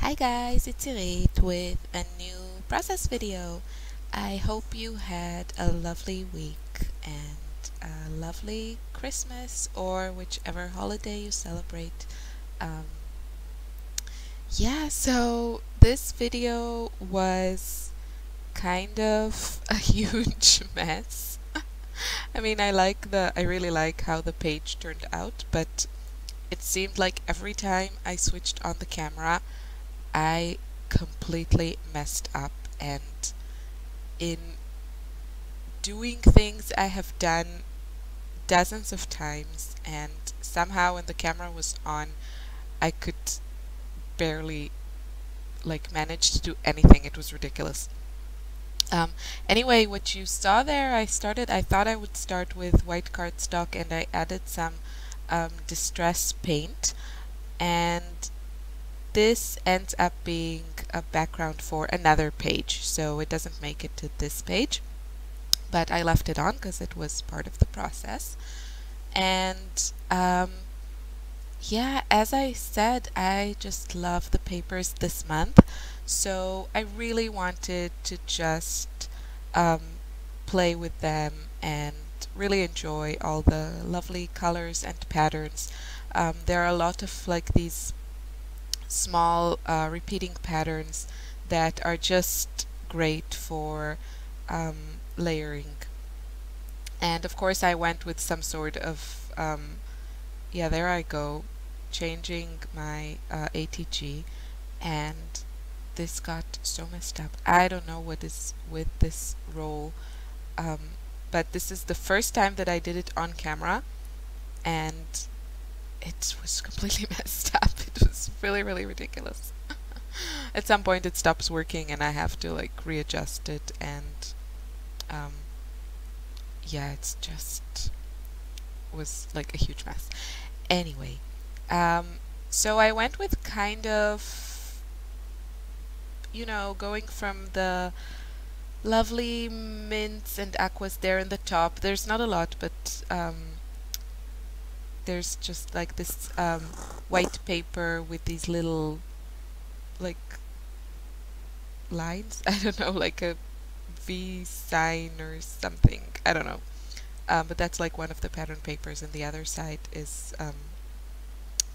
Hi guys, it's Irit with a new process video. I hope you had a lovely week and a lovely Christmas or whichever holiday you celebrate. Um, so this video was kind of a huge mess. I mean, I really like how the page turned out, but it seemed like every time I switched on the camera, I completely messed up, and in doing things I have done dozens of times, and somehow when the camera was on I could barely manage to do anything. It was ridiculous. Anyway, what you saw there, I thought I would start with white cardstock, and I added some distress paint, and this ends up being a background for another page, so it doesn't make it to this page, but I left it on because it was part of the process. And yeah, as I said, I just love the papers this month, so I really wanted to just um, play with them and really enjoy all the lovely colors and patterns. There are a lot of these small repeating patterns that are just great for layering. And of course I went with some sort of yeah, there I go, changing my ATG, and this got so messed up. I don't know what is with this roll, but this is the first time that I did it on camera, and it was completely messed up. It was really ridiculous. At some point it stops working and I have to readjust it, and yeah, it's just was a huge mess. Anyway, so I went with kind of, going from the lovely mints and aquas there in the top. There's not a lot, but there's just this white paper with these little lines. I don't know, like a V sign or something. I don't know. But that's one of the pattern papers, and the other side is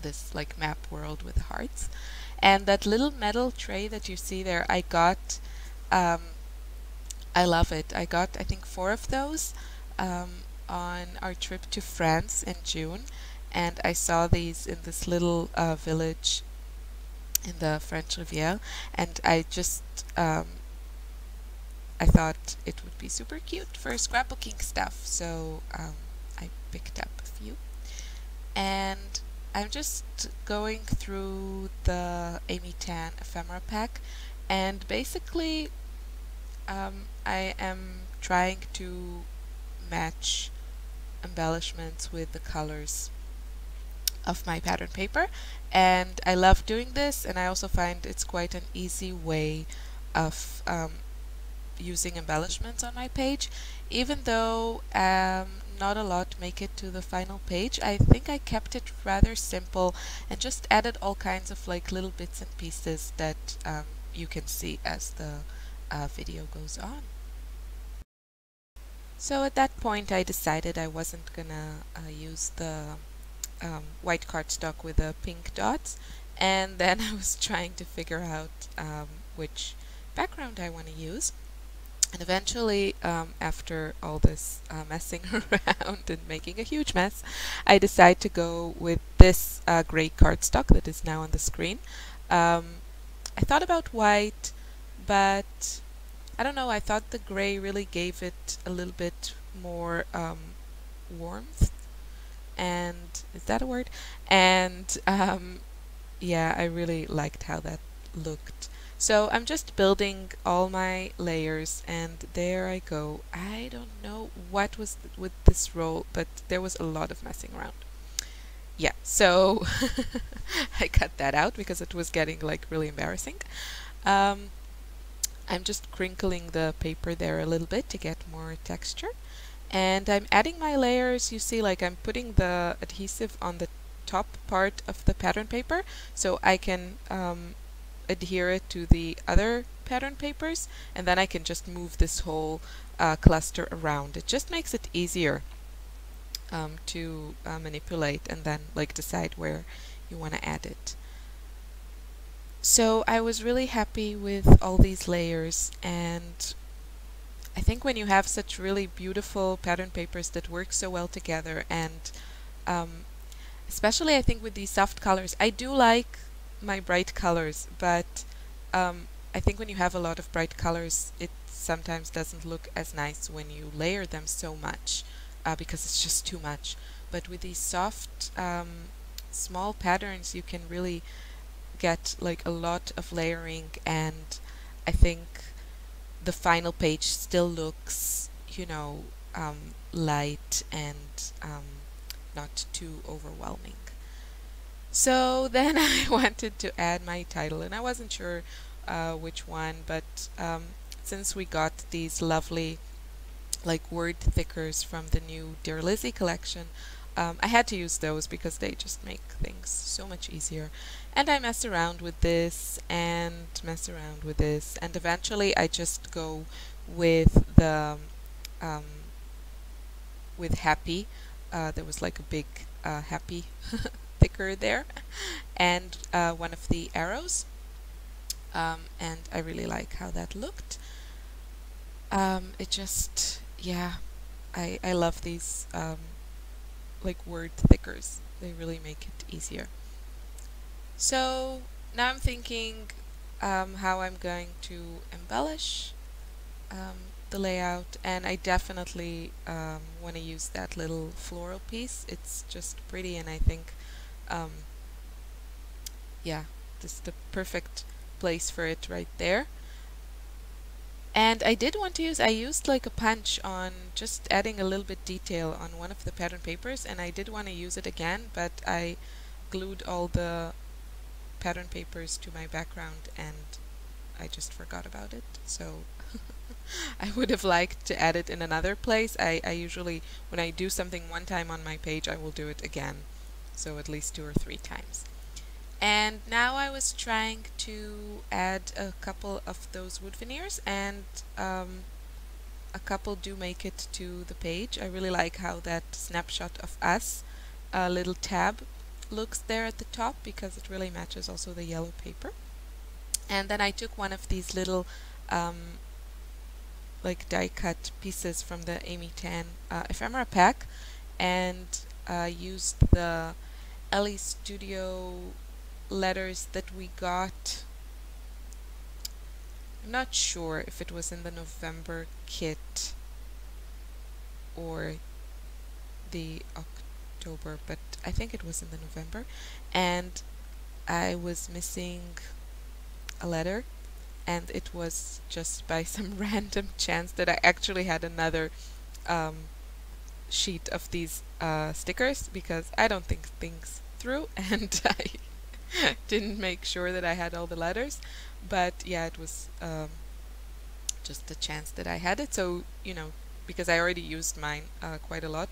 this map world with hearts. And that little metal tray that you see there, I got, I love it. I got, I think, 4 of those on our trip to France in June, and I saw these in this little village in the French Riviera, and I just I thought it would be super cute for scrapbooking stuff, so I picked up a few. And I'm just going through the Amy Tan ephemera pack, and basically I am trying to match embellishments with the colors of my pattern paper, and I love doing this, and I also find it's quite an easy way of using embellishments on my page. Even though not a lot make it to the final page, I think I kept it rather simple and just added all kinds of little bits and pieces that you can see as the video goes on. So at that point I decided I wasn't gonna use the white cardstock with the pink dots, and then I was trying to figure out which background I want to use. And eventually, after all this messing around and making a huge mess, I decided to go with this gray cardstock that is now on the screen. I thought about white, but I don't know, I thought the gray really gave it a little bit more warmth, and is that a word? And yeah, I really liked how that looked. So I'm just building all my layers, and there I go. I don't know what was with this roll, but there was a lot of messing around. Yeah, so I cut that out because it was getting really embarrassing. I'm just crinkling the paper there a little bit to get more texture, and I'm adding my layers. You see, I'm putting the adhesive on the top part of the pattern paper so I can adhere it to the other pattern papers, and then I can just move this whole cluster around. It just makes it easier to manipulate and then like decide where you want to add it. So I was really happy with all these layers, and I think when you have such really beautiful pattern papers that work so well together, and um, especially I think with these soft colors, I do like my bright colors, but I think when you have a lot of bright colors, it sometimes doesn't look as nice when you layer them so much, because it's just too much. But with these soft, small patterns, you can really get like a lot of layering, and I think the final page still looks, you know, light and not too overwhelming. So then I wanted to add my title, and I wasn't sure which one, but since we got these lovely like word thickers from the new Dear Lizzie collection, I had to use those because they just make things so much easier. And I mess around with this and mess around with this, and eventually I just go with the um, with happy. There was like a big happy thicker there, and one of the arrows, and I really like how that looked. It just, yeah, I love these like word thickers. They really make it easier. So now I'm thinking how I'm going to embellish the layout, and I definitely want to use that little floral piece. It's just pretty, and I think um, yeah, this is the perfect place for it right there. And I did want to use, I used like a punch on just adding a little bit detail on one of the pattern papers, and I did want to use it again, but I glued all the pattern papers to my background and I just forgot about it. So I would have liked to add it in another place. I usually, when I do something one time on my page, I will do it again. So at least 2 or 3 times. And now I was trying to add a couple of those wood veneers, and a couple do make it to the page. I really like how that snapshot of us, a little tab, looks there at the top because it really matches also the yellow paper. And then I took one of these little like die cut pieces from the Amy Tan ephemera pack, and used the Ellie Studio letters that we got. I'm not sure if it was in the November kit or the October, but I think it was in the November, and I was missing a letter, and it was just by some random chance that I actually had another sheet of these stickers, because I don't think things through, and I didn't make sure that I had all the letters. But yeah, it was just a chance that I had it, so you know, because I already used mine quite a lot.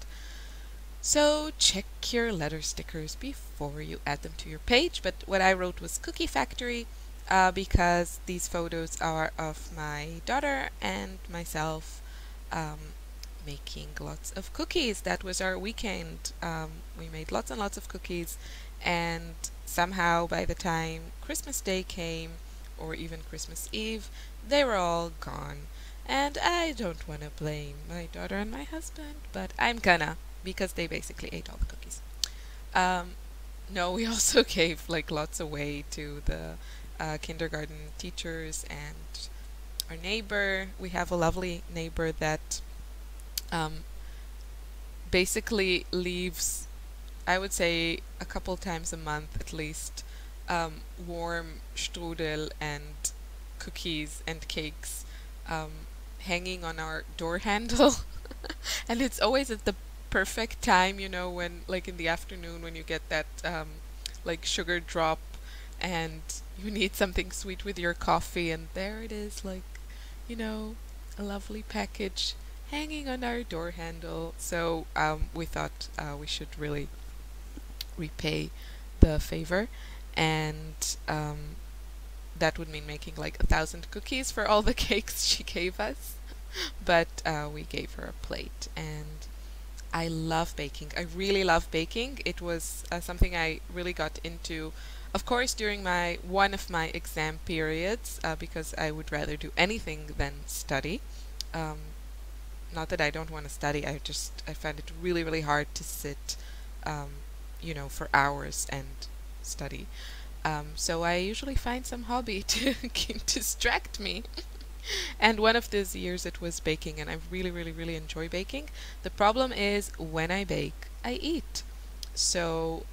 So check your letter stickers before you add them to your page. But what I wrote was Cookie Factory, because these photos are of my daughter and myself making lots of cookies. That was our weekend. We made lots and lots of cookies, and somehow by the time Christmas Day came, or even Christmas Eve, they were all gone. And I don't want to blame my daughter and my husband, but I'm gonna, because they basically ate all the cookies. No, we also gave like lots away to the kindergarten teachers and our neighbor. We have a lovely neighbor that basically leaves, I would say, a couple times a month at least, warm strudel and cookies and cakes hanging on our door handle. And it's always at the perfect time, you know, when like in the afternoon when you get that like sugar drop and you need something sweet with your coffee, and there it is, like, you know, a lovely package hanging on our door handle. So we thought we should really repay the favor, and that would mean making like 1,000 cookies for all the cakes she gave us. But we gave her a plate, and I love baking. I really love baking. It was something I really got into, of course, during one of my exam periods, because I would rather do anything than study. Um, Not that I don't want to study. I find it really, really hard to sit, for hours and study. So I usually find some hobby to distract me. And one of those years it was baking, and I really, really, really enjoy baking. The problem is when I bake, I eat. So,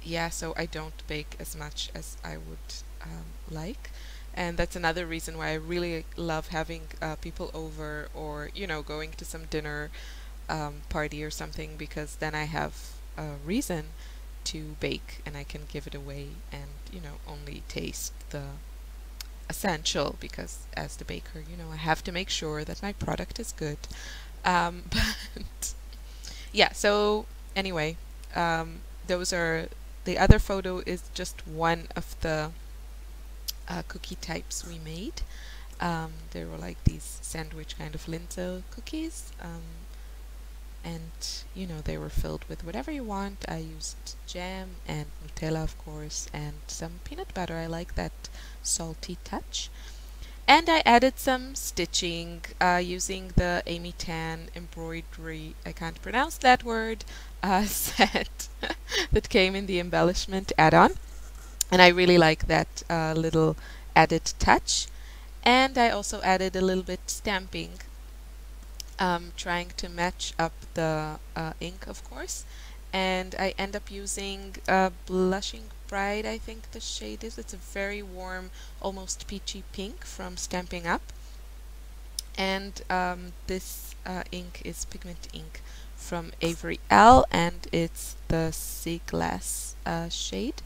yeah, so I don't bake as much as I would like. And that's another reason why I really love having people over, or, going to some dinner party or something, because then I have a reason to bake and I can give it away and, only taste the essential, because as the baker, I have to make sure that my product is good. But yeah, so anyway, those are the other photo is just one of the cookie types we made. They were like these sandwich kind of linzer cookies. And they were filled with whatever you want. I used jam and Nutella, of course, and some peanut butter. I like that salty touch. And I added some stitching using the Amy Tan embroidery, I can't pronounce that word, set that came in the embellishment add-on. And I really like that little added touch. And I also added a little bit stamping, trying to match up the ink, of course. And I end up using Blushing Bride, I think the shade is. It's a very warm, almost peachy pink from Stamping Up. And this ink is pigment ink from Avery L, and it's the Sea Glass shade.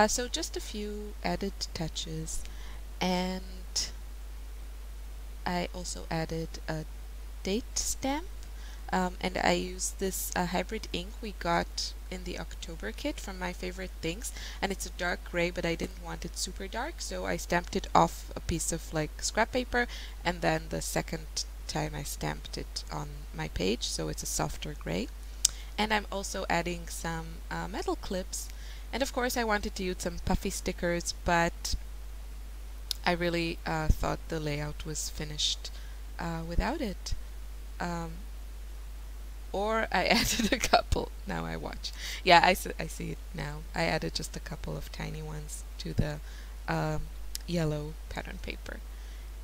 So just a few added touches, and I also added a date stamp, and I used this hybrid ink we got in the October kit from My Favorite Things, and it's a dark gray, but I didn't want it super dark, so I stamped it off a piece of like scrap paper, and then the second time I stamped it on my page, so it's a softer gray. And I'm also adding some metal clips, and of course I wanted to use some puffy stickers, but I really thought the layout was finished without it. Or I added a couple. Now I watch. Yeah, I see it now. I added just a couple of tiny ones to the yellow pattern paper.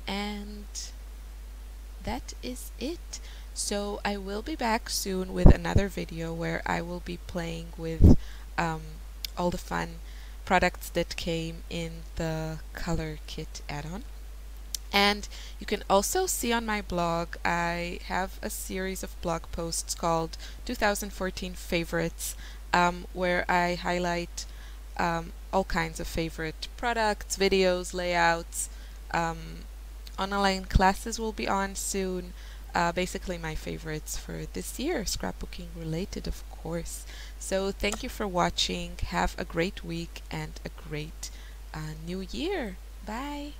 And that is it. So I will be back soon with another video where I will be playing with all the fun products that came in the color kit add-on. And you can also see on my blog, I have a series of blog posts called 2014 Favorites, where I highlight all kinds of favorite products, videos, layouts. Online classes will be on soon. Basically my favorites for this year, scrapbooking related, of course. So thank you for watching. Have a great week and a great new year. Bye.